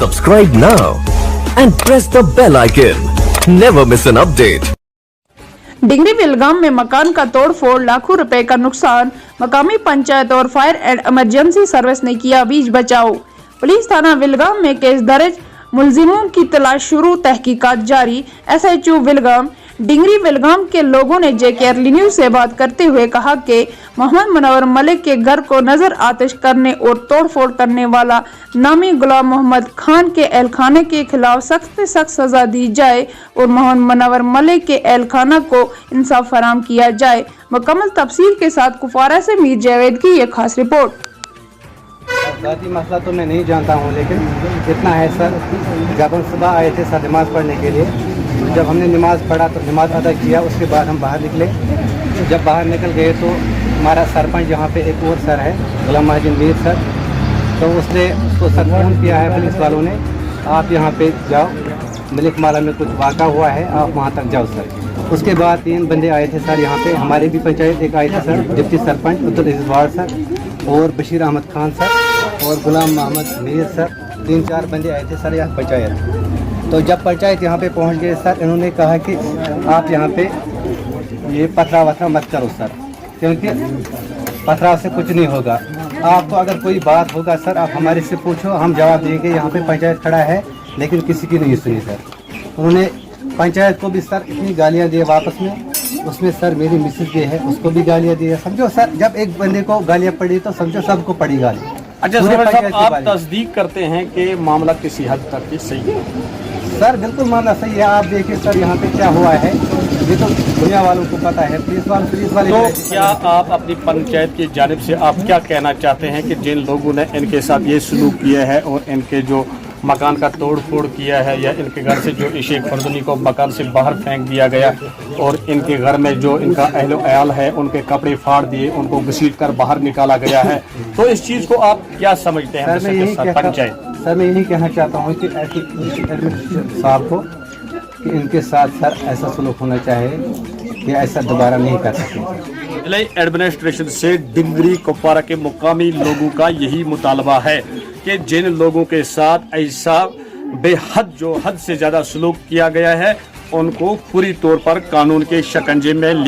Subscribe now and press the bell icon. Never miss an update. डिंगरी Vilgam में मकान का तोड़ फोड़, लाखों रुपए का नुकसान। मकामी पंचायत और फायर एंड इमरजेंसी सर्विस ने किया बीच बचाव। पुलिस थाना विलगाम में केस दर्ज, मुलजिमों की तलाश शुरू, तहकीकात जारी। SHO विलगाम। डिंगरी विलगाम के लोगों ने JKRL न्यूज से बात करते हुए कहा कि मोहम्मद मुनव्वर मलिक के घर को नजर आतिश करने और तोड़फोड़ करने वाला नामी गुलाम मोहम्मद खान के एहलखाने के खिलाफ सख्त से सख्त सजा दी जाए और मोहम्मद मुनव्वर मलिक के एहलखाना को इंसाफ फराहम किया जाए। मुकम्मल तफसील के साथ कुपवारा से मीर जावेद की एक खास रिपोर्ट। ज़ाती मसला तो मैं नहीं जानता हूँ, लेकिन इतना है सर, जब हम सुबह आए थे सर नमाज़ पढ़ने के लिए, जब हमने नमाज़ पढ़ा तो नमाज़ अदा किया, उसके बाद हम बाहर निकले। जब बाहर निकल गए तो हमारा सरपंच यहाँ पे एक और सर है, गुलाम महाजिन मीर सर, तो उसको सर फ़ोन किया है पुलिस वालों ने, आप यहाँ पे जाओ, मलिक माला में कुछ वाक़ा हुआ है, आप वहाँ तक जाओ सर। उसके बाद 3 बंदे आए थे सर यहाँ पे, हमारे भी पंचायत एक आए थे सर, डिप्टी सरपंच अब्दुल अजीज़ वार्ड सर और बशीर अहमद खान सर और गुलाम मोहम्मद मीर सर, 3-4 बंदे आए थे सर यहाँ पंचायत। तो जब पंचायत यहाँ पे पहुँच गए सर, इन्होंने कहा कि आप यहाँ पे ये पथरा वथरा मत करो सर, क्योंकि पथरा से कुछ नहीं होगा। आपको अगर कोई बात होगा सर, आप हमारे से पूछो, हम जवाब देंगे। यहाँ पे पंचायत खड़ा है, लेकिन किसी की नहीं सुनी सर। उन्होंने पंचायत को भी सर इतनी गालियाँ दी वापस में, उसमें सर मेरी मिसेज भी है, उसको भी गालियाँ दी है। समझो सर, जब एक बंदे को गालियाँ पड़ी तो समझो सबको पड़ी गाली। अच्छा सर, आप तस्दीक करते हैं कि मामला किसी हद तक सही है? सर बिल्कुल मामला सही है। आप देखिए सर यहाँ पे क्या हुआ है, ये तो दुनिया वालों को पता है, पुलिस वाले। तो क्या आप अपनी पंचायत की जानिब से आप क्या कहना चाहते हैं कि जिन लोगों ने इनके साथ ये सलूक किया है और इनके जो मकान का तोड़ फोड़ किया है, या इनके घर से जो शेख फरदुनी को मकान से बाहर फेंक दिया गया और इनके घर में जो इनका अहलो अयाल है उनके कपड़े फाड़ दिए, उनको घसीट कर बाहर निकाला गया है, तो इस चीज़ को आप क्या समझते हैं? सर मैं यही कहना चाहता हूँ कि ऐसे एडमिनिस्ट्रेशन साहब को कि इनके साथ सर ऐसा सलूक होना चाहिए कि ऐसा दोबारा नहीं कर सकें। जिला एडमिनिस्ट्रेशन से डिंगरी कुपवारा के मुकामी लोगों का यही मुतालबा है कि जिन लोगों के साथ ऐसा बेहद जो हद से ज़्यादा सलूक किया गया है, उनको पूरी तौर पर कानून के शिकंजे में लिया